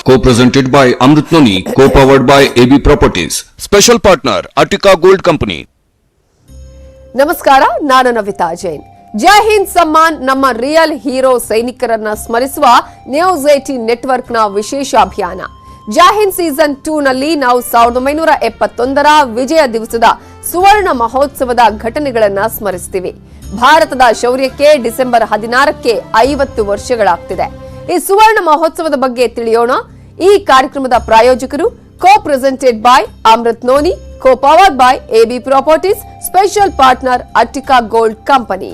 Co-presented by Amrit Noni, co-powered by AB Properties. Special partner, Attica Gold Company. ನಮಸ್ಕಾರ, ನಾನು ನವಿತಾ ಜೈನ್. ಜೈ ಹಿಂದ್ ಸಮ್ಮಾನ್ ನಮ್ಮ real hero ಸೈನಿಕರನ್ನ ಸ್ಮರಿಸುವ news 18 network ನ ವಿಶೇಷ ಅಭಿಯಾನ. ಜೈ ಹಿಂದ್ ಸೀಸನ್ 2 ನಲ್ಲಿ ನಾವು 1971ರ ವಿಜಯ ದಿವಸದ ಸುವರ್ಣ ಮಹೋತ್ಸವದ ಘಟನೆಗಳನ್ನ ಸ್ಮರಿಸ್ತೀವಿ. ಭಾರತದ ಶೌರ್ಯಕ್ಕೆ ಡಿಸೆಂಬರ್ 16ಕ್ಕೆ 50 ವರ್ಷಗಳಾಗ್ತಿದೆ. ಈ ಸುವರ್ಣ ಮಹೋತ್ಸವದ ಬಗ್ಗೆ ತಿಳಿಯೋಣ. ಈ ಕಾರ್ಯಕ್ರಮದ ಪ್ರಾಯೋಜಕರು co-presented by Amrit Noni, co-powered by AB Properties, special partner Attica Gold Company.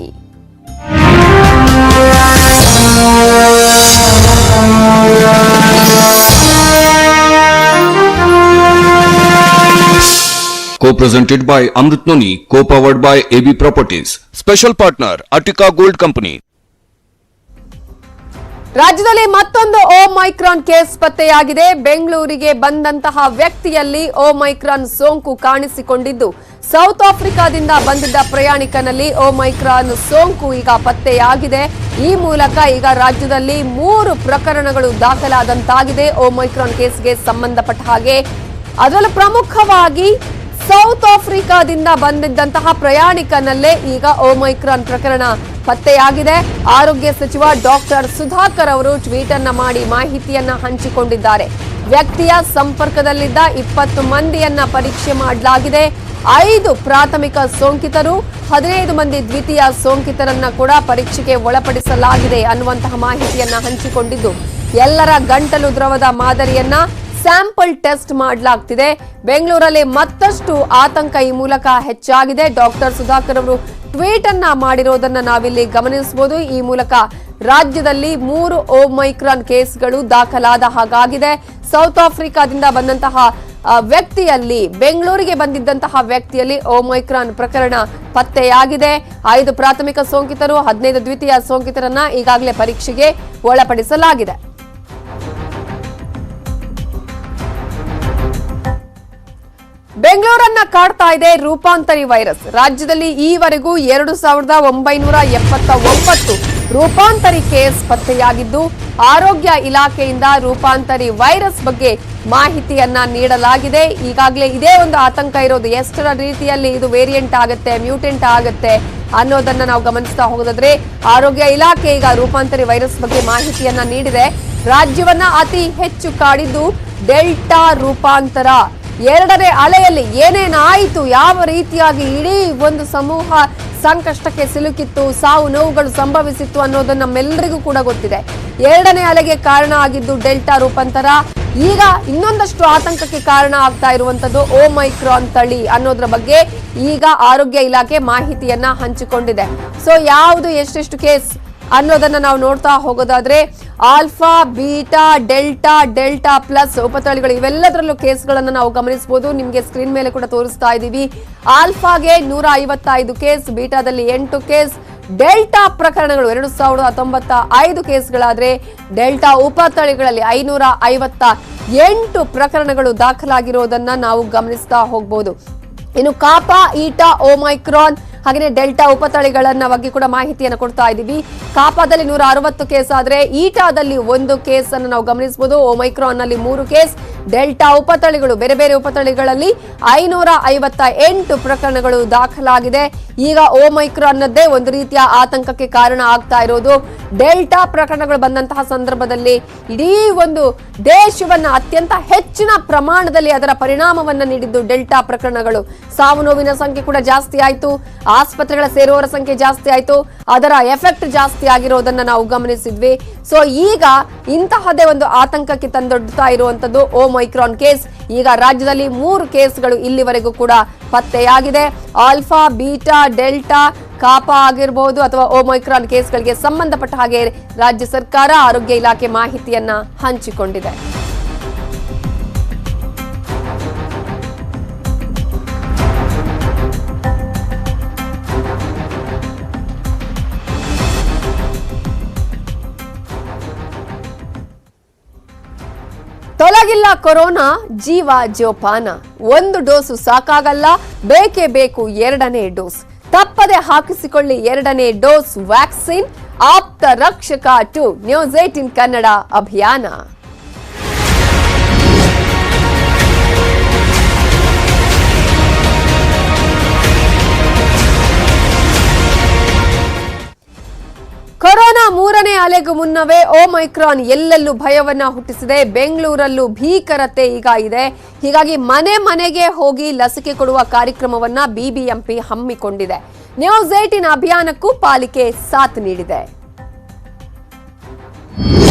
Co-presented by Amrit Noni, co-powered by AB Properties. Special partner, Attica Gold Company. ರಾಜ್ಯದಲ್ಲಿ ಮತ್ತೊಂದು ಓಮೈಕ್ರಾನ್ ಕೇಸ್ ಪತ್ತೆಯಾಗಿದೆ. ಬೆಂಗಳೂರಿಗೆ ಬಂದಂತಹ ವ್ಯಕ್ತಿಯಲ್ಲಿ ಓಮೈಕ್ರಾನ್ ಸೋಂಕು ಕಾಣಿಸಿಕೊಂಡಿದ್ದು, ಸೌತ್ ಆಫ್ರಿಕಾದಿಂದ ಬಂದಿದ್ದ ಪ್ರಯಾಣಿಕನಲ್ಲಿ ಓಮೈಕ್ರಾನ್ ಸೋಂಕು ಈಗ ಪತ್ತೆಯಾಗಿದೆ. ಈ ಮೂಲಕ ಈಗ ರಾಜ್ಯದಲ್ಲಿ 3 ಪ್ರಕರಣಗಳು ದಾಖಲಾದಂತಾಗಿದೆ ಓಮೈಕ್ರಾನ್ ಕೇಸ್ಗೆ ಸಂಬಂಧಪಟ್ಟ ಹಾಗೆ. ಅದರಲ್ಲೂ ಪ್ರಮುಖವಾಗಿ ಸೌತ್ ಆಫ್ರಿಕಾದಿಂದ ಬಂದಿದ್ದಂತಹ ಪ್ರಯಾಣಿಕನಲ್ಲೇ ಈಗ ಓಮೈಕ್ರಾನ್ ಪ್ರಕರಣ ಪತ್ತೆಯಾಗಿದೆ. ಆರೋಗ್ಯ ಸಚಿವ ಡಾಕ್ಟರ್ ಸುಧಾಕರ್ ಅವರು ಟ್ವೀಟ್ ಅನ್ನ ಮಾಡಿ ಮಾಹಿತಿಯನ್ನ ಹಂಚಿಕೊಂಡಿದ್ದಾರೆ. ವ್ಯಕ್ತಿಯ ಸಂಪರ್ಕದಲ್ಲಿದ್ದ 20 ಮಂದಿಯನ್ನ ಪರೀಕ್ಷೆ ಮಾಡಲಾಗಿದೆ. 5 ಪ್ರಾಥಮಿಕ ಸೋಂಕಿತರು, 15 ಮಂದಿ ದ್ವಿತೀಯ ಸೋಂಕಿತರನ್ನ ಕೂಡ ಪರೀಕ್ಷೆಗೆ ಒಳಪಡಿಸಲಾಗಿದೆ ಅನ್ನುವಂತಹ ಮಾಹಿತಿಯನ್ನ ಹಂಚಿಕೊಂಡಿದ್ದು, ಎಲ್ಲರ ಗಂಟಲು ದ್ರವದ ಮಾದರಿಯನ್ನ ಸ್ಯಾಂಪಲ್ ಟೆಸ್ಟ್ ಮಾಡಲಾಗ್ತಿದೆ. ಬೆಂಗಳೂರಲ್ಲಿ ಮತ್ತಷ್ಟು ಆತಂಕ ಈ ಮೂಲಕ ಹೆಚ್ಚಾಗಿದೆ. ಡಾಕ್ಟರ್ ಸುಧಾಕರ್ ಅವರು ಟ್ವೀಟ್ ಅನ್ನ ಮಾಡಿರೋದನ್ನ ನಾವಿಲ್ಲಿ ಗಮನಿಸಬಹುದು. ಈ ಮೂಲಕ ರಾಜ್ಯದಲ್ಲಿ 3 ಓಮೈಕ್ರಾನ್ ಕೇಸ್ಗಳು ದಾಖಲಾದ ಹಾಗಾಗಿದೆ. ಸೌತ್ ಆಫ್ರಿಕಾದಿಂದ ಬಂದಂತಹ ವ್ಯಕ್ತಿಯಲ್ಲಿ, ಬೆಂಗಳೂರಿಗೆ ಬಂದಿದ್ದಂತಹ ವ್ಯಕ್ತಿಯಲ್ಲಿ ಓಮೈಕ್ರಾನ್ ಪ್ರಕರಣ ಪತ್ತೆಯಾಗಿದೆ. 5 ಪ್ರಾಥಮಿಕ ಸೋಂಕಿತರು, 15 ದ್ವಿತೀಯ ಸೋಂಕಿತರನ್ನ ಈಗಾಗಲೇ ಪರೀಕ್ಷೆಗೆ ಒಳಪಡಿಸಲಾಗಿದೆ. ಬೆಂಗಳೂರನ್ನ ಕಾಡ್ತಾ ಇದೆ ರೂಪಾಂತರಿ ವೈರಸ್. ರಾಜ್ಯದಲ್ಲಿ ಈವರೆಗೂ 2979 ರೂಪಾಂತರಿ ಕೇಸ್ ಪತ್ತೆಯಾಗಿದ್ದು, ಆರೋಗ್ಯ ಇಲಾಖೆಯಿಂದ ರೂಪಾಂತರಿ ವೈರಸ್ ಬಗ್ಗೆ ಮಾಹಿತಿಯನ್ನ ನೀಡಲಾಗಿದೆ. ಈಗಾಗಲೇ ಇದೇ ಒಂದು ಆತಂಕ ಇರೋದು, ಎಷ್ಟರ ರೀತಿಯಲ್ಲಿ ಇದು ವೇರಿಯಂಟ್ ಆಗುತ್ತೆ, ಮ್ಯೂಟೆಂಟ್ ಆಗುತ್ತೆ ಅನ್ನೋದನ್ನ ನಾವು ಗಮನಿಸ್ತಾ ಹೋಗೋದಾದ್ರೆ, ಆರೋಗ್ಯ ಇಲಾಖೆ ಈಗ ರೂಪಾಂತರಿ ವೈರಸ್ ಬಗ್ಗೆ ಮಾಹಿತಿಯನ್ನ ನೀಡಿದೆ. ರಾಜ್ಯವನ್ನ ಅತಿ ಹೆಚ್ಚು ಕಾಡಿದ್ದು ಡೆಲ್ಟಾ ರೂಪಾಂತರ. 2ನೇ ಅಲೆಯಲ್ಲಿ ಏನೇನಾಯಿತು, ಯಾವ ರೀತಿಯಾಗಿ ಇಡೀ ಒಂದು ಸಮೂಹ ಸಂಕಷ್ಟಕ್ಕೆ ಸಿಲುಕಿತ್ತು, ಸಾವು ನೋವುಗಳು ಸಂಭವಿಸಿತ್ತು ಅನ್ನೋದನ್ನ ನಮ್ಮೆಲ್ಲರಿಗೂ ಕೂಡ ಗೊತ್ತಿದೆ. 2ನೇ ಅಲೆಗೆ ಕಾರಣ ಆಗಿದ್ದು ಡೆಲ್ಟಾ ರೂಪಾಂತರ. ಈಗ ಇನ್ನೊಂದಷ್ಟು ಆತಂಕಕ್ಕೆ ಕಾರಣ ಆಗ್ತಾ ಇರುವಂತದ್ದು ಓಮೈಕ್ರಾನ್ ತಳಿ ಅನ್ನೋದ್ರ ಬಗ್ಗೆ ಈಗ ಆರೋಗ್ಯ ಇಲಾಖೆ ಮಾಹಿತಿಯನ್ನ ಹಂಚಿಕೊಂಡಿದೆ. ಸೊ ಯಾವುದು ಎಷ್ಟೆಷ್ಟು ಕೇಸ್ ಅನ್ನೋದನ್ನ ನಾವು ನೋಡ್ತಾ ಹೋಗೋದಾದ್ರೆ, ಆಲ್ಫಾ, ಬೀಟಾ, ಡೆಲ್ಟಾ ಪ್ಲಸ್ ಉಪತಳಿಗಳು ಇವೆಲ್ಲದರಲ್ಲೂ ಕೇಸ್ಗಳನ್ನ ನಾವು ಗಮನಿಸಬಹುದು. ನಿಮಗೆ ಸ್ಕ್ರೀನ್ ಮೇಲೆ ಕೂಡ ತೋರಿಸ್ತಾ ಇದ್ದೀವಿ. ಆಲ್ಫಾಗೆ 155 ಕೇಸ್, ಬೀಟಾದಲ್ಲಿ 8 ಕೇಸ್, ಡೆಲ್ಟಾ ಪ್ರಕರಣಗಳು 2095 ಕೇಸ್ಗಳಾದ್ರೆ, ಡೆಲ್ಟಾ ಉಪತಳಿಗಳಲ್ಲಿ 558 ಪ್ರಕರಣಗಳು ದಾಖಲಾಗಿರೋದನ್ನ ನಾವು ಗಮನಿಸ್ತಾ ಹೋಗಬಹುದು. ಇನ್ನು ಕಾಪಾ, ಈಟಾ, ಓಮೈಕ್ರಾನ್ ಹಾಗೆ ಡೆಲ್ಟಾ ಉಪತಳಿಗಳನ್ನ ಬಗ್ಗೆ ಕೂಡ ಮಾಹಿತಿಯನ್ನು ಕೊಡ್ತಾ ಇದ್ದೀವಿ. ಕಾಪಾದಲ್ಲಿ 160 ಕೇಸ್ ಆದ್ರೆ, ಈಟಾದಲ್ಲಿ 1 ಕೇಸ್ ಅನ್ನು ನಾವು ಗಮನಿಸಬಹುದು. ಓಮೈಕ್ರಾನ್ ನಲ್ಲಿ 3 ಕೇಸ್, ಡೆಲ್ಟಾ ಉಪತಳಿಗಳು ಬೇರೆ ಬೇರೆ ಉಪತಳಿಗಳಲ್ಲಿ 558 ಪ್ರಕರಣಗಳು ದಾಖಲಾಗಿದೆ. ಈಗ ಓಮೈಕ್ರಾನ್ ನದ್ದೇ ಒಂದು ರೀತಿಯ ಆತಂಕಕ್ಕೆ ಕಾರಣ ಆಗ್ತಾ ಇರೋದು. ಡೆಲ್ಟಾ ಪ್ರಕರಣಗಳು ಬಂದಂತಹ ಸಂದರ್ಭದಲ್ಲಿ ಇಡೀ ಒಂದು ದೇಶವನ್ನ ಅತ್ಯಂತ ಹೆಚ್ಚಿನ ಪ್ರಮಾಣದಲ್ಲಿ ಅದರ ಪರಿಣಾಮವನ್ನ ನೀಡಿದ್ದು ಡೆಲ್ಟಾ ಪ್ರಕರಣಗಳು. ಸಾವು ನೋವಿನ ಸಂಖ್ಯೆ ಕೂಡ ಜಾಸ್ತಿ ಆಯ್ತು, ಆಸ್ಪತ್ರೆಗಳ ಸೇರುವವರ ಸಂಖ್ಯೆ ಜಾಸ್ತಿ ಆಯ್ತು, ಅದರ ಎಫೆಕ್ಟ್ ಜಾಸ್ತಿ ಆಗಿರೋದನ್ನ ನಾವು ಗಮನಿಸಿದ್ವಿ. ಸೊ ಈಗ ಇಂತಹದೇ ಒಂದು ಆತಂಕಕ್ಕೆ ತಂದೊಡ್ತಾ ಇರುವಂತದ್ದು ಓಮೈಕ್ರಾನ್ ಕೇಸ್. ಈಗ ರಾಜ್ಯದಲ್ಲಿ 3 ಕೇಸ್ಗಳು ಇಲ್ಲಿವರೆಗೂ ಕೂಡ ಪತ್ತೆಯಾಗಿದೆ. ಆಲ್ಫಾ, ಬೀಟಾ, ಡೆಲ್ಟಾ, ಕಾಪಾ ಆಗಿರಬಹುದು ಅಥವಾ ಓಮೈಕ್ರಾನ್ ಕೇಸ್ಗಳಿಗೆ ಸಂಬಂಧಪಟ್ಟ ಹಾಗೆ ರಾಜ್ಯ ಸರ್ಕಾರ, ಆರೋಗ್ಯ ಇಲಾಖೆ ಮಾಹಿತಿಯನ್ನ ಹಂಚಿಕೊಂಡಿದೆ. ತೊಲಗಿಲ್ಲ ಕೊರೋನಾ, ಜೀವ ಜೋಪಾನ. 1 ಡೋಸು ಸಾಕಾಗಲ್ಲ, ಬೇಕೇ ಬೇಕು 2ನೇ ಡೋಸ್. ತಪ್ಪದೆ ಹಾಕಿಸಿಕೊಳ್ಳಿ 2ನೇ ಡೋಸ್ ವ್ಯಾಕ್ಸಿನ್. ಆಪ್ತ ರಕ್ಷಕ 2 ನ್ಯೂಸ್ 18 ಕನ್ನಡ ಅಭಿಯಾನ. ಬೇಸಿಗೆಗೂ ಮುನ್ನವೇ ಓಮೈಕ್ರಾನ್ ಎಲ್ಲೆಲ್ಲೂ ಭಯವನ್ನ ಹುಟ್ಟಿಸಿದೆ. ಬೆಂಗಳೂರಲ್ಲೂ ಭೀಕರತೆ ಈಗ ಇದೆ. ಹೀಗಾಗಿ ಮನೆ ಮನೆಗೆ ಹೋಗಿ ಲಸಿಕೆ ಕೊಡುವ ಕಾರ್ಯಕ್ರಮವನ್ನ ಬಿಬಿಎಂಪಿ ಹಮ್ಮಿಕೊಂಡಿದೆ. ನ್ಯೂಸ್ 18 ಅಭಿಯಾನಕ್ಕೂ ಪಾಲಿಕೆ ಸಾಥ್ ನೀಡಿದೆ.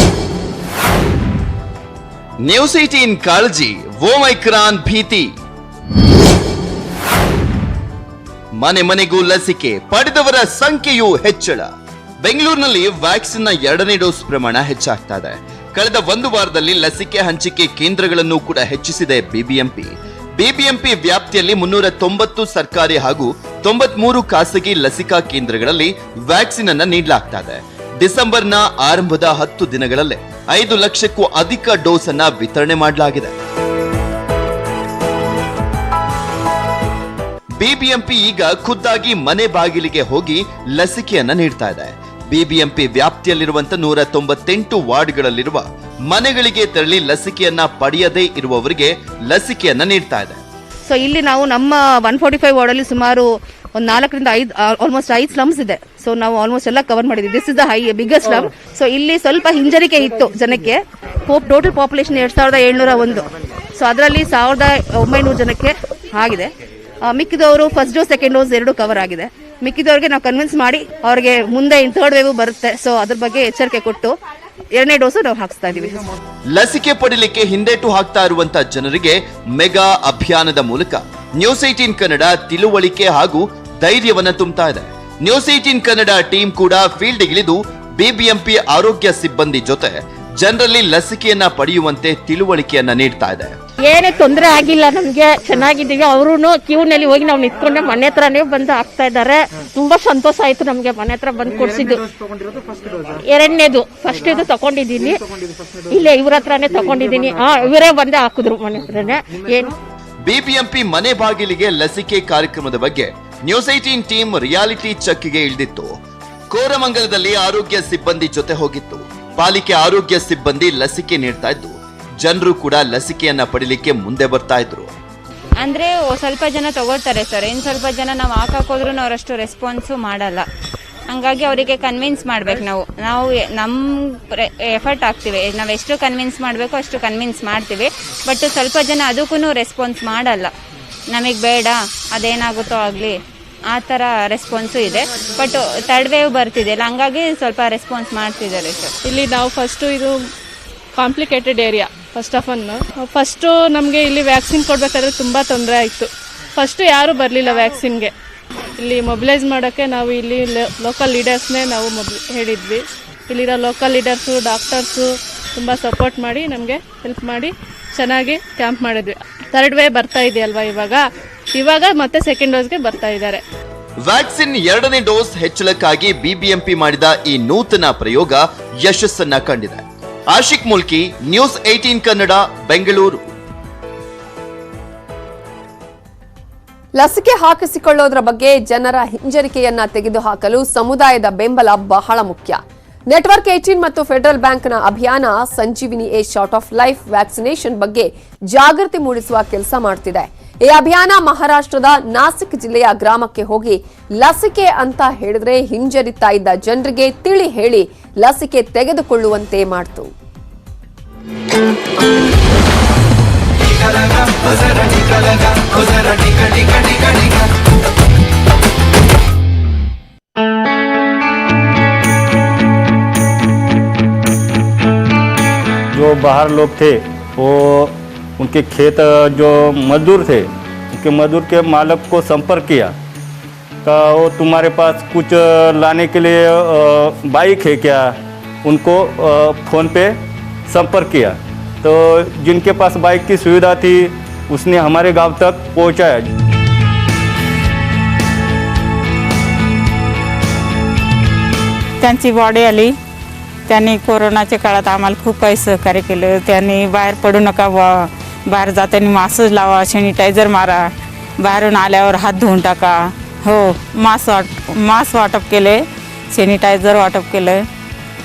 ನ್ಯೂಸ್ 18 ಕಾಳಜಿ, ಓಮೈಕ್ರಾನ್ ಭೀತಿ. ಮನೆ ಮನೆಗೂ ಲಸಿಕೆ ಪಡೆದವರ ಸಂಖ್ಯೆಯೂ ಹೆಚ್ಚಳ. ಬೆಂಗಳೂರಿನಲ್ಲಿ ವ್ಯಾಕ್ಸಿನ್ನ 2ನೇ ಡೋಸ್ ಪ್ರಮಾಣ ಹೆಚ್ಚಾಗ್ತಾ ಇದೆ. ಕಳೆದ ಒಂದು ವಾರದಲ್ಲಿ ಲಸಿಕೆ ಹಂಚಿಕೆ ಕೇಂದ್ರಗಳನ್ನು ಕೂಡ ಹೆಚ್ಚಿಸಿದೆ ಬಿಬಿಎಂಪಿ ವ್ಯಾಪ್ತಿಯಲ್ಲಿ 390 ಸರ್ಕಾರಿ ಹಾಗೂ 93 ಖಾಸಗಿ ಲಸಿಕಾ ಕೇಂದ್ರಗಳಲ್ಲಿ ವ್ಯಾಕ್ಸಿನ್ ಅನ್ನ ನೀಡಲಾಗ್ತಾ ಇದೆ. ಡಿಸೆಂಬರ್ನ ಆರಂಭದ 10 ದಿನಗಳಲ್ಲೇ 5 ಲಕ್ಷಕ್ಕೂ ಅಧಿಕ ಡೋಸ್ ಅನ್ನ ವಿತರಣೆ ಮಾಡಲಾಗಿದೆ. ಬಿಬಿಎಂಪಿ ಈಗ ಖುದ್ದಾಗಿ ಮನೆ ಬಾಗಿಲಿಗೆ ಹೋಗಿ ಲಸಿಕೆಯನ್ನ ನೀಡ್ತಾ ಇದೆ. ಬಿಬಿಎಂಪಿ ವ್ಯಾಪ್ತಿಯಲ್ಲಿರುವಂತಹ 198 ವಾರ್ಡ್ಗಳಲ್ಲಿರುವ ಮನೆಗಳಿಗೆ ತೆರಳಿ ಲಸಿಕೆಯನ್ನ ಪಡೆಯದೇ ಇರುವವರಿಗೆ ಲಸಿಕೆಯನ್ನ ನೀಡ್ತಾ ಇದೆ. ಸೊ ಇಲ್ಲಿ ನಾವು ನಮ್ಮ 145 ವಾರ್ಡ್ ಅಲ್ಲಿ ಸುಮಾರು ಒಂದು 4 ರಿಂದ 5 ಆಲ್ಮೋಸ್ಟ್ 5 ಸ್ಲಮ್ಸ್ ಇದೆ. ಸೊ ನಾವು ಆಲ್ಮೋಸ್ಟ್ ಎಲ್ಲ ಕವರ್ ಮಾಡಿದ್ವಿ. This is the biggest slum. So ಇಲ್ಲಿ ಸ್ವಲ್ಪ ಹಿಂಜರಿಕೆ ಇತ್ತು ಜನಕ್ಕೆ. Total population 2701. ಸೊ ಅದರಲ್ಲಿ 1900 ಜನಕ್ಕೆ ಆಗಿದೆ. ಮಿಕ್ಕಿದವರು first dose second dose 2 cover ಆಗಿದೆ. ಮಿಕ್ಕಿದವ್ರಿಗೆ ನಾವು ಕನ್ವಿನ್ಸ್ ಮಾಡಿ ಅವ್ರಿಗೆ ಮುಂದೆ 3rd ವೇವ್ ಬರುತ್ತೆ. ಸೊ ಅದ್ರ ಬಗ್ಗೆ ಎಚ್ಚರಿಕೆ ಕೊಟ್ಟು 2ನೇ ಡೋಸ್ ನಾವು ಹಾಕ್ಸ್ತಾ ಇದೀವಿ. ಲಸಿಕೆ ಪಡೆಯಲಿಕ್ಕೆ ಹಿಂದೇಟು ಹಾಕ್ತಾ ಇರುವಂತಹ ಜನರಿಗೆ ಮೆಗಾ ಅಭಿಯಾನದ ಮೂಲಕ ನ್ಯೂಸ್ 18 ಕನ್ನಡ ತಿಳುವಳಿಕೆ ಹಾಗೂ ಧೈರ್ಯವನ್ನ ತುಂಬುತ್ತಾ ಇದೆ. ನ್ಯೂಸ್ 18 ಕನ್ನಡ ಟೀಮ್ ಕೂಡ ಫೀಲ್ಡ್ ಇಳಿದು ಬಿಬಿಎಂಪಿ ಆರೋಗ್ಯ ಸಿಬ್ಬಂದಿ ಜೊತೆ ಜನರಲ್ಲಿ ಲಸಿಕೆಯನ್ನ ಪಡೆಯುವಂತೆ ತಿಳುವಳಿಕೆಯನ್ನ ನೀಡ್ತಾ ಇದೆ. ಏನೇ ತೊಂದರೆ ಆಗಿಲ್ಲ, ನಮ್ಗೆ ಚೆನ್ನಾಗಿದ್ದೀವಿ. ಅವರು ಕ್ಯೂನಲ್ಲಿ ಹೋಗಿ ನಾವು ನಿಂತ್ಕೊಂಡೆ ಮನೆ ಹತ್ರನೇ ಬಂದು ಹಾಕ್ತಾ ಇದ್ದಾರೆ. ತುಂಬಾ ಸಂತೋಷ ಆಯ್ತು ನಮ್ಗೆ. ಮನೆ ಹತ್ರ ಬಂದು ಕೊಡ್ಸಿದ್ದು 2ನೇದು. ಫಸ್ಟ್ ಇದು ತಗೊಂಡಿದ್ದೀನಿ, ಇಲ್ಲೇ ಇವ್ರ ಹತ್ರನೇ ತಗೊಂಡಿದ್ದೀನಿ. ಇವರೇ ಬಂದೇ ಹಾಕಿದ್ರು ಮನೆ ಹತ್ರನೇ. ಏನು ಬಿಬಿಎಂಪಿ ಮನೆ ಬಾಗಿಲಿಗೆ ಲಸಿಕೆ ಕಾರ್ಯಕ್ರಮದ ಬಗ್ಗೆ ನ್ಯೂಸ್ 18 ಟೀಮ್ ರಿಯಾಲಿಟಿ ಚೆಕ್ಗೆ ಇಳಿದಿತ್ತು. ಕೋರಮಂಗಲದಲ್ಲಿ ಆರೋಗ್ಯ ಸಿಬ್ಬಂದಿ ಜೊತೆ ಹೋಗಿತ್ತು. ಪಾಲಿಕೆ ಆರೋಗ್ಯ ಸಿಬ್ಬಂದಿ ಲಸಿಕೆ ನೀಡ್ತಾ ಇದ್ದು ಜನರು ಕೂಡ ಲಸಿಕೆಯನ್ನ ಪಡಿಲಿಕ್ಕೆ ಮುಂದೆ ಬರ್ತಾ ಇದ್ರು. ಅಂದ್ರೆ ಸ್ವಲ್ಪ ಜನ ತಗೊಳ್ತಾರೆ ಸರ್. ಇನ್ನು ಸ್ವಲ್ಪ ಜನ ನಾವು ಹಾಕೋದ್ರೂ ಅವರಷ್ಟು ರೆಸ್ಪಾನ್ಸು ಮಾಡಲ್ಲ. ಹಂಗಾಗಿ ಅವರಿಗೆ ಕನ್ವಿನ್ಸ್ ಮಾಡ್ಬೇಕು. ನಾವು ನಮ್ಮ ಎಫರ್ಟ್ ಹಾಕ್ತೀವಿ. ನಾವು ಎಷ್ಟು ಕನ್ವಿನ್ಸ್ ಮಾಡಬೇಕು ಅಷ್ಟು ಕನ್ವಿನ್ಸ್ ಮಾಡ್ತೀವಿ. ಬಟ್ ಸ್ವಲ್ಪ ಜನ ಅದಕ್ಕೂ ರೆಸ್ಪಾನ್ಸ್ ಮಾಡಲ್ಲ. ನಮಗೆ ಬೇಡ, ಅದೇನಾಗುತ್ತೋ ಆಗಲಿ, ಆ ಥರ ರೆಸ್ಪಾನ್ಸು ಇದೆ. ಬಟ್ 3rd ವೇವ್ ಬರ್ತಿದೆಯಲ್ಲ, ಹಂಗಾಗಿ ಸ್ವಲ್ಪ ರೆಸ್ಪಾನ್ಸ್ ಮಾಡ್ತಿದ್ದಾರೆ ಸರ್. ಇಲ್ಲಿ ನಾವು ಫಸ್ಟು ಇದು ಕಾಂಪ್ಲಿಕೇಟೆಡ್ ಏರಿಯಾ. ಫಸ್ಟು ನಮಗೆ ಇಲ್ಲಿ ವ್ಯಾಕ್ಸಿನ್ ಕೊಡಬೇಕಾದ್ರೆ ತುಂಬ ತೊಂದರೆ ಆಯಿತು. ಫಸ್ಟು ಯಾರೂ ಬರಲಿಲ್ಲ ವ್ಯಾಕ್ಸಿನ್ಗೆ. ಇಲ್ಲಿ ಮೊಬಿಲೈಸ್ ಮಾಡೋಕ್ಕೆ ನಾವು ಇಲ್ಲಿ ಲೋಕಲ್ ಲೀಡರ್ಸ್ನೇ ನಾವು ಹೇಳಿದ್ವಿ. ಇಲ್ಲಿರೋ ಲೋಕಲ್ ಲೀಡರ್ಸು, ಡಾಕ್ಟರ್ಸು ತುಂಬ ಸಪೋರ್ಟ್ ಮಾಡಿ ನಮಗೆ ಹೆಲ್ಪ್ ಮಾಡಿ ಚೆನ್ನಾಗಿ ಕ್ಯಾಂಪ್ ಮಾಡಿದ್ವಿ. 3rd ವೇವ್ ಬರ್ತಾ ಇದೆಯಲ್ವಾ ಇವಾಗ ಮತ್ತೆ ಸೆಕೆಂಡ್ ಡೋಸ್ಗೆ ಬರ್ತಾ ಇದ್ದಾರೆ. ವ್ಯಾಕ್ಸಿನ್ 2ನೇ ಡೋಸ್ ಹೆಚ್ಚಳಕ್ಕಾಗಿ ಬಿಬಿಎಂಪಿ ಮಾಡಿದ ಈ ನೂತನ ಪ್ರಯೋಗ ಯಶಸ್ಸನ್ನ ಕಂಡಿದೆ. ಆಶಿಕ್ ಮುಲ್ಕಿ, ನ್ಯೂಸ್ 18 ಕನ್ನಡ, ಬೆಂಗಳೂರು. ಲಸಿಕೆ ಹಾಕಿಸಿಕೊಳ್ಳೋದ್ರ ಬಗ್ಗೆ ಜನರ ಹಿಂಜರಿಕೆಯನ್ನ ತೆಗೆದುಹಾಕಲು ಸಮುದಾಯದ ಬೆಂಬಲ ಬಹಳ ಮುಖ್ಯ. ನೆಟ್ವರ್ಕ್ 18 ಮತ್ತು ಫೆಡರಲ್ ಬ್ಯಾಂಕ್ನ ಅಭಿಯಾನ ಸಂಜೀವಿನಿ ಶಾರ್ಟ್ ಆಫ್ ಲೈಫ್ ವ್ಯಾಕ್ಸಿನೇಷನ್ ಬಗ್ಗೆ ಜಾಗೃತಿ ಮೂಡಿಸುವ ಕೆಲಸ ಮಾಡ್ತಿದೆ. ಈ ಅಭಿಯಾನ ಮಹಾರಾಷ್ಟ್ರದ ನಾಸಿಕ್ ಜಿಲ್ಲೆಯ ಗ್ರಾಮಕ್ಕೆ ಹೋಗಿ ಲಸಿಕೆ ಅಂತ ಹೇಳಿದ್ರೆ ಹಿಂಜರಿತಾ ಇದ್ದ ಜನರಿಗೆ ತಿಳಿ ಹೇಳಿ ಲಸಿಕೆ ತೆಗೆದುಕೊಳ್ಳುವಂತೆ ಮಾಡ್ತು. जो बाहर लोग थे वो उनके खेत जो मजदूर थे, उनके मजदूर के मालिक को संपर्क किया कि वो तुम्हारे पास कुछ लाने के लिए बाइक है क्या, उनको फ़ोन पे संपर्क किया. तो जिनके पास बाइक की सुविधा थी उसने हमारे गांव तक पहुंचाया. त्यांची बॉडी आली. त्यांनी कोरोनाच्या काळात आम्हाला खूप काही सहकार्य केलं. त्यांनी बाहेर पडू नका, बाहेर जाताना मास्क लावा, सॅनिटायझर मारा, बाहेरून आल्यावर हात धुवून टाका. हो, मास्क वाटप केले, सॅनिटायझर वाटप केलं.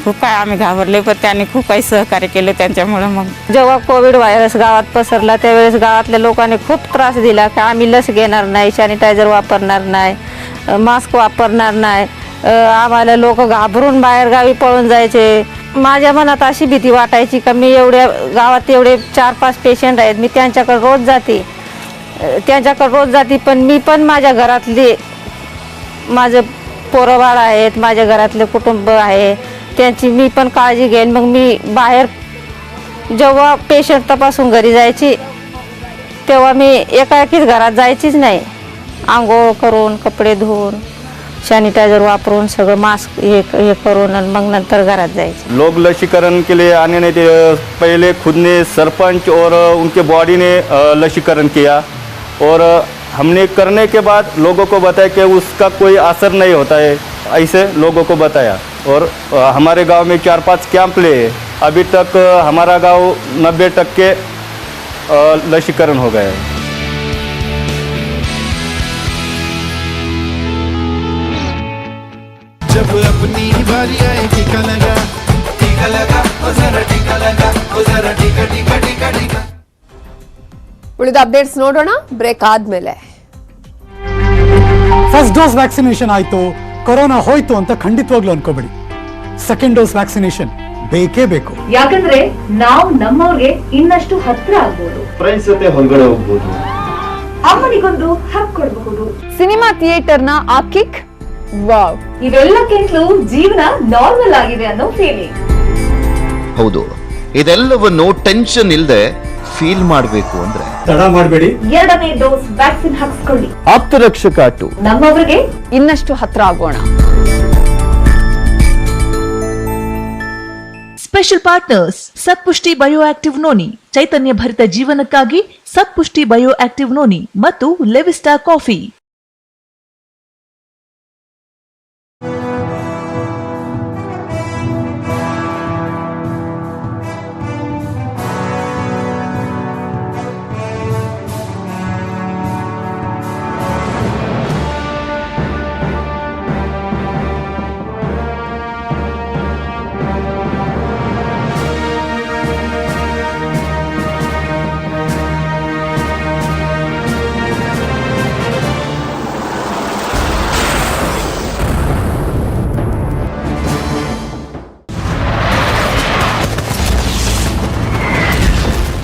खूप काय आम्ही घाबरले, पण त्यांनी खूप काही सहकार्य केलं. त्यांच्यामुळे मग जेव्हा कोविड व्हायरस गावात पसरला त्यावेळेस गावातल्या लोकांनी खूप त्रास दिला की आम्ही लस घेणार नाही, सॅनिटायझर वापरणार नाही, मास्क वापरणार नाही. आम्हाला लोक घाबरून बाहेर गावी पळून जायचे. माझ्या मनात अशी भीती वाटायची का मी एवढ्या गावात एवढे 4-5 पेशंट आहेत, मी त्यांच्याकडे रोज जाते पण मी पण माझ्या घरातले माझं पोरंबाळ आहेत, माझ्या घरातले कुटुंब आहे त्यांची मी पण काळजी घेईन. मग मी बाहेर जेव्हा पेशंट तपासून घरी जायची तेव्हा मी एकाएकीच घरात जायचीच नाही. आंघोळ करून, कपडे धुवून, सैनिटाइजर वापरून, सगळं मास्क हे करून आणि मग नंतर घरात जायचे. लोग लसीकरण के लिए आने नहीं थे, पहले खुद ने सरपंच और उनके बॉडी ने लसीकरण किया और हमने करने के बाद लोगों को बताया कि उसका कोई असर नहीं होता है, ऐसे लोगों को बताया. और हमारे गांव में 4-5 कैंप लिए, अभी तक हमारा गांव 90% लसीकरण हो गया है. जब अपनी बारी आए टीका लगा ओ जरा टीका लगा ओ जरा टीका टीका टीका टीका. ಉಳಿದ ಅಪ್ಡೇಟ್ಸ್ ನೋಡೋಣ ಬ್ರೇಕ್ ಆದ್ಮೇಲೆ. ಫಸ್ಟ್ ಡೋಸ್ ವ್ಯಾಕ್ಸಿನೇಷನ್ ಆಯ್ತು, ಕೊರೋನಾ ಹೋಯ್ತು ಅಂತ ಖಂಡಿತವಾಗ್ಲೂ ಅನ್ಕೋಬೇಡಿ. ಸೆಕೆಂಡ್ ಡೋಸ್ ವ್ಯಾಕ್ಸಿನೇಷನ್ ಬೇಕೇ ಬೇಕು. ಯಾಕಂದ್ರೆ ನಾವು ನಮ್ಮವ್ರಿಗೆ ಇನ್ನಷ್ಟು ಹತ್ರ ಆಗ್ಬೋದು, ಫ್ರೆಂಡ್ಸ್ ಜೊತೆ ಹೊರಗಡೆ ಹೋಗ್ಬೋದು, ಅಮ್ಮನಿಗೊಂದು ಹಕ್ ಕೊಡಬಹುದು, ಸಿನಿಮಾ ಥಿಯೇಟರ್ನ ಆ ಕಿಕ್, ವಾವ್, ಇವೆಲ್ಲಕ್ಕಿಂತಲೂ ಜೀವನ ನಾರ್ಮಲ್ ಆಗಿದೆ ಅನ್ನೋ ಫೀಲಿಂಗ್. ಹೌದು, ಇದೆಲ್ಲವನ್ನು ಟೆನ್ಷನ್ ಇಲ್ಲದೆ ಫೀಲ್ ಮಾಡಬೇಕು ಅಂದ್ರೆ ತಡ ಮಾಡಬೇಡಿ, 2ನೇ ಡೋಸ್ ವ್ಯಾಕ್ಸಿನ್ ಹಾಕಿಸ್ಕೊಳ್ಳಿ. ಆಪ್ತರಕ್ಷಕ ನಮ್ಮವ್ರಿಗೆ ಇನ್ನಷ್ಟು ಹತ್ರ ಆಗೋಣ. Special partners Satpushti bio active noni, ಚೈತನ್ಯ ಭರಿತ ಜೀವನಕ್ಕಾಗಿ ಸತ್ಪುಷ್ಟಿ ಬಯೋ ಆಕ್ಟಿವ್ ನೋನಿ ಮತ್ತು ಲೆವಿಸ್ಟಾ ಕಾಫಿ.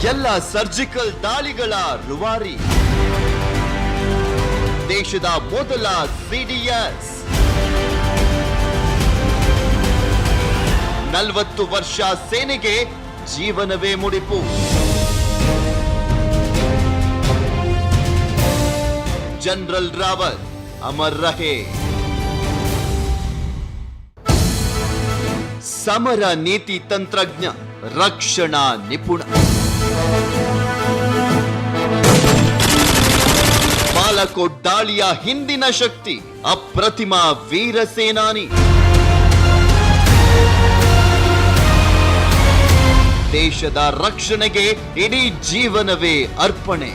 ಎಲ್ಲ ಸರ್ಜಿಕಲ್ ದಾಳಿಗಳ ರೂವಾರಿ, ದೇಶದ ಮೊದಲ ಸಿಡಿಎಸ್, 40 ವರ್ಷ ಸೇನೆಗೆ ಜೀವನವೇ ಮುಡಿಪು. ಜನರಲ್ ರಾವತ್ ಅಮರ್ ರಹೇ. ಸಮರ ನೀತಿ ತಂತ್ರಜ್ಞ, ರಕ್ಷಣಾ ನಿಪುಣ, ಬಾಲಕೋಟ್ ದಾಳಿಯ ಹಿಂದಿನ ಶಕ್ತಿ, ಅಪ್ರತಿಮ ವೀರ ಸೇನಾನಿ, ದೇಶದ ರಕ್ಷಣೆಗೆ ಇಡೀ ಜೀವನವೇ ಅರ್ಪಣೆ.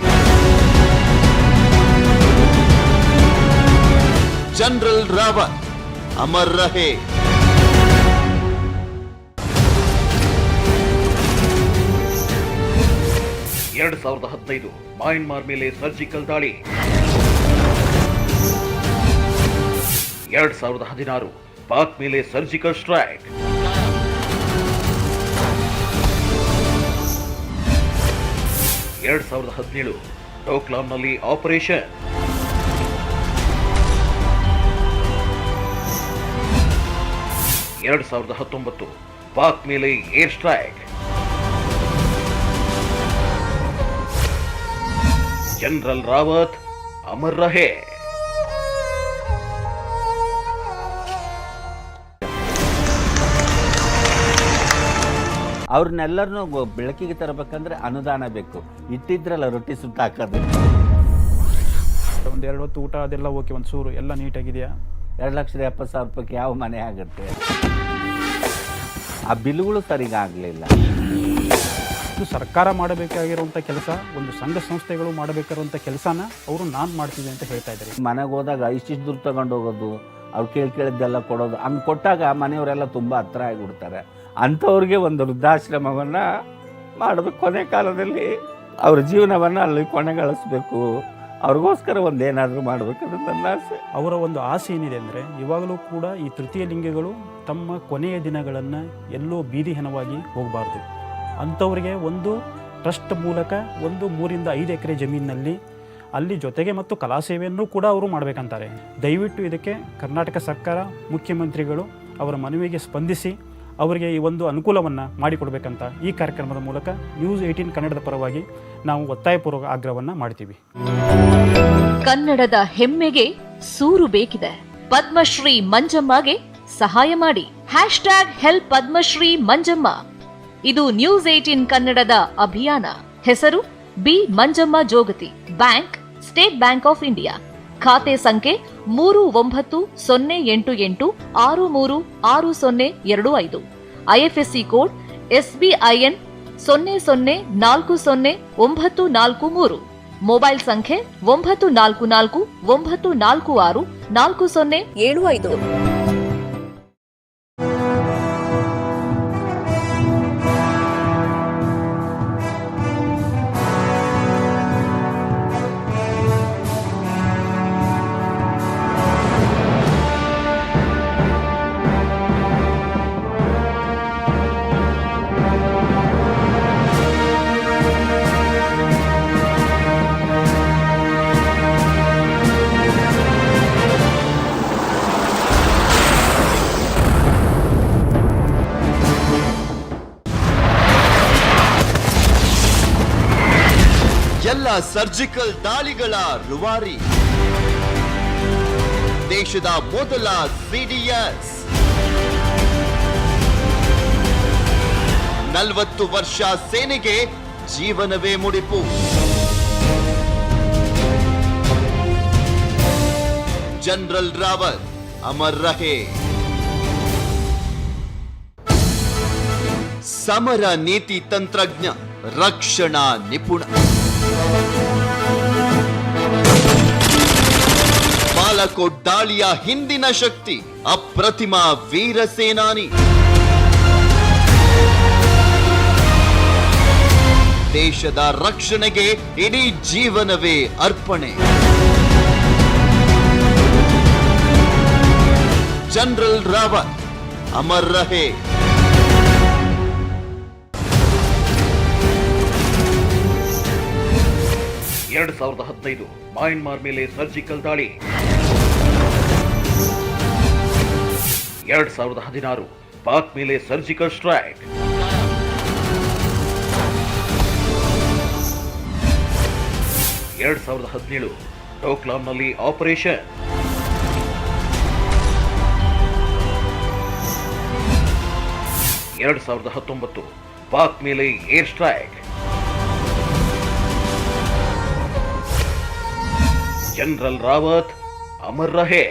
ಜನರಲ್ ರಾವತ್ ಅಮರ್ ರಹೇ. 2015 ಮಯನ್ಮಾರ್ ಮೇಲೆ ಸರ್ಜಿಕಲ್ ದಾಳಿ, 2016 ಪಾಕ್ ಮೇಲೆ ಸರ್ಜಿಕಲ್ ಸ್ಟ್ರೈಕ್, 2017 ಡೋಕ್ಲಾಂನಲ್ಲಿ ಆಪರೇಷನ್, 2019 ಪಾಕ್ ಮೇಲೆ ಏರ್ ಸ್ಟ್ರೈಕ್. ಜನರಲ್ ರಾವತ್ ಅಮರ್ ರಹೇ. ಅವ್ರನ್ನೆಲ್ಲರನ್ನೂ ಬೆಳಕಿಗೆ ತರಬೇಕಂದ್ರೆ ಅನುದಾನ ಬೇಕು. ಇಟ್ಟಿದ್ರಲ್ಲ ರೊಟ್ಟಿ ಸುಟ್ಟು ಹಾಕೋದು. ಒಂದು 2 ಹೊತ್ತು ಊಟ ಅದೆಲ್ಲ ಓಕೆ, ಒಂದು ಸೂರು ಎಲ್ಲ ನೀಟಾಗಿದೆಯಾ? 2,70,000 ರೂಪಾಯಿಗೆ ಯಾವ ಮನೆ ಆಗುತ್ತೆ? ಆ ಬಿಲ್ಗಳು ಸರಿಗಾಗಲಿಲ್ಲ. ಇದು ಸರ್ಕಾರ ಮಾಡಬೇಕಾಗಿರುವಂಥ ಕೆಲಸ, ಒಂದು ಸಂಘ ಸಂಸ್ಥೆಗಳು ಮಾಡಬೇಕಾಗಿರುವಂಥ ಕೆಲಸನ ಅವರು ನಾನು ಮಾಡ್ತೀವಿ ಅಂತ ಹೇಳ್ತಾ ಇದ್ದಾರೆ. ಮನೆಗೆ ಹೋದಾಗ ಇಷ್ಟಿಷ್ಟು ದುಡ್ಡು ತಗೊಂಡು ಹೋಗೋದು, ಅವ್ರು ಕೇಳಿದ್ದೆಲ್ಲ ಕೊಡೋದು, ಹಂಗೆ ಕೊಟ್ಟಾಗ ಮನೆಯವರೆಲ್ಲ ತುಂಬ ಹತ್ರ ಆಗಿಬಿಡ್ತಾರೆ. ಅಂಥವ್ರಿಗೆ ಒಂದು ವೃದ್ಧಾಶ್ರಮವನ್ನು ಮಾಡಬೇಕು. ಕೊನೆ ಕಾಲದಲ್ಲಿ ಅವ್ರ ಜೀವನವನ್ನು ಅಲ್ಲಿ ಕೊನೆಗಳಿಸ್ಬೇಕು. ಅವ್ರಿಗೋಸ್ಕರ ಒಂದೇನಾದರೂ ಮಾಡಬೇಕಂದ್ರೆ ನನ್ನ ಆಸೆ. ಅವರ ಒಂದು ಆಸೆ ಏನಿದೆ ಅಂದರೆ ಇವಾಗಲೂ ಕೂಡ ಈ ತೃತೀಯ ಲಿಂಗಿಗಳು ತಮ್ಮ ಕೊನೆಯ ದಿನಗಳನ್ನು ಎಲ್ಲೋ ಬೀದಿ ಹೆಣವಾಗಿ ಹೋಗಬಾರ್ದು. ಅಂಥವರಿಗೆ ಒಂದು ಟ್ರಸ್ಟ್ ಮೂಲಕ ಒಂದು 3-5 ಎಕರೆ ಜಮೀನಿನಲ್ಲಿ ಅಲ್ಲಿ ಜೊತೆಗೆ ಮತ್ತು ಕಲಾ ಸೇವೆಯನ್ನು ಕೂಡ ಅವರು ಮಾಡಬೇಕಂತಾರೆ. ದಯವಿಟ್ಟು ಇದಕ್ಕೆ ಕರ್ನಾಟಕ ಸರ್ಕಾರ, ಮುಖ್ಯಮಂತ್ರಿಗಳು ಅವರ ಮನವಿಗೆ ಸ್ಪಂದಿಸಿ ಅವರಿಗೆ ಈ ಒಂದು ಅನುಕೂಲವನ್ನು ಮಾಡಿಕೊಡ್ಬೇಕಂತ ಈ ಕಾರ್ಯಕ್ರಮದ ಮೂಲಕ News18 ಕನ್ನಡದ ಪರವಾಗಿ ನಾವು ಒತ್ತಾಯಪೂರ್ವಕ ಆಗ್ರಹವನ್ನು ಮಾಡ್ತೀವಿ. ಕನ್ನಡದ ಹೆಮ್ಮೆಗೆ ಸೂರು ಬೇಕಿದೆ. ಪದ್ಮಶ್ರೀ ಮಂಜಮ್ಮಗೆ ಸಹಾಯ ಮಾಡಿ. #ಹೆಲ್ಪ್ ಪದ್ಮಶ್ರೀ ಮಂಜಮ್ಮ. ಇದು News18 ಕನ್ನಡದ ಅಭಿಯಾನ. ಹೆಸರು B Manjamma Jogati. Bank state bank of India. ಖಾತೆ ಸಂಖ್ಯೆ 3918636025. IFSC code SBIN 00409443. ಮೊಬೈಲ್ ಸಂಖ್ಯೆ 9449464075. ಎಲ್ಲ ಸರ್ಜಿಕಲ್ ದಾಳಿಗಳ ರೂವಾರಿ, ದೇಶದ ಮೊದಲ CDS. 40 ವರ್ಷ ಸೇನೆಗೆ ಜೀವನವೇ ಮುಡಿಪು. ಜನರಲ್ ರಾವತ್ ಅಮರ್ ರಹೇ. ಸಮರ ನೀತಿ ತಂತ್ರಜ್ಞ, ರಕ್ಷಣಾ ನಿಪುಣ. ಬಾಲಕೋಟ್ ದಾಳಿಯ ಹಿಂದಿನ ಶಕ್ತಿ, ಅಪ್ರತಿಮ ವೀರ ಸೇನಾನಿ. ದೇಶದ ರಕ್ಷಣೆಗೆ ಇಡೀ ಜೀವನವೇ ಅರ್ಪಣೆ. ಜನರಲ್ ರಾವತ್ ಅಮರ್ ರಹೇ. ಎರಡು 2015 ಮಯನ್ಮಾರ್ ಮೇಲೆ ಸರ್ಜಿಕಲ್ ದಾಳಿ. 2016 ಪಾಕ್ ಮೇಲೆ ಸರ್ಜಿಕಲ್ ಸ್ಟ್ರೈಕ್. 2017 ಡೋಕ್ಲಾಂನಲ್ಲಿ ಆಪರೇಷನ್. 2019 ಪಾಕ್ ಮೇಲೆ ಏರ್ ಸ್ಟ್ರೈಕ್. ಜನರಲ್ ರಾವತ್ ಅಮರ್ ರಹೇ.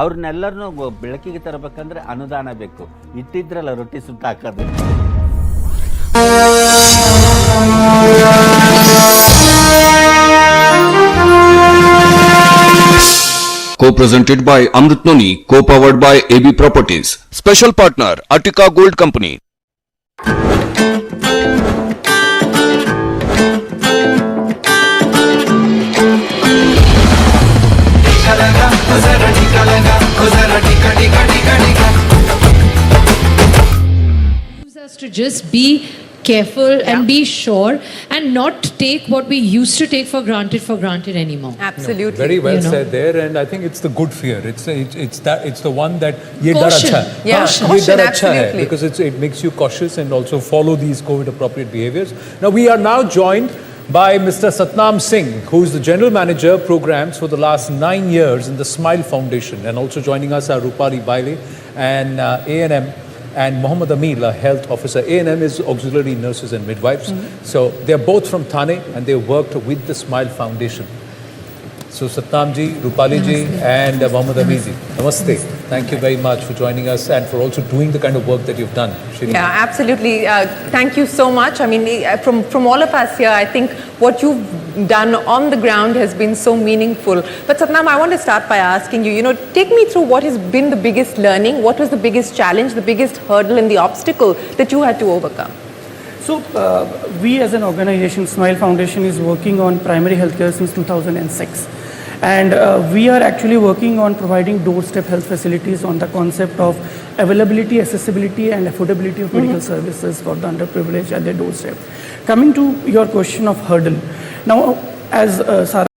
ಅವ್ರನ್ನೆಲ್ಲರನ್ನೂ ಬೆಳಕಿಗೆ ತರಬೇಕಂದ್ರೆ ಅನುದಾನ ಬೇಕು. ಇಟ್ಟಿದ್ರಲ್ಲ ರೊಟ್ಟಿ ಸುಟ್ಟು ಹಾಕೋದು. Co-presented by Amrit Noni, co-powered by AB Properties. Special partner Attica Gold Company. Us to just be careful and be sure and not take what we used to take for granted anymore. Absolutely. Very well You know. said there, and I think it's the good fear. It's the one that ye dar Caution. acha hai. Yeah, Ye caution, dar acha hai, absolutely. because it makes you cautious and also follow these COVID appropriate behaviors. Now we are now joined by Mr. Satnam Singh, who is the General Manager Programs for the last 9 years in the Smile Foundation, and also joining us are Rupali Baile and A&M, and Mohammad Amil, a health officer. A&M is auxiliary nurses and midwives. So they're both from Thane and they worked with the Smile Foundation. So Satnam ji, Rupali ji, and Mohammad Ami ji. Namaste. Thank you very much for joining us and for also doing the kind of work that you've done. Shri. Yeah, absolutely. Thank you so much. I mean, from all of us here, I think what you've done on the ground has been so meaningful. But Satnam, I want to start by asking you, take me through what has been the biggest learning, what was the biggest challenge, the biggest hurdle and the obstacle that you had to overcome? So, we as an organization, Smile Foundation is working on primary healthcare since 2006. And we are actually working on providing doorstep health facilities on the concept of availability, accessibility and affordability of medical services for the underprivileged at their doorstep. Coming to your question of hurdle. Now, as Sarah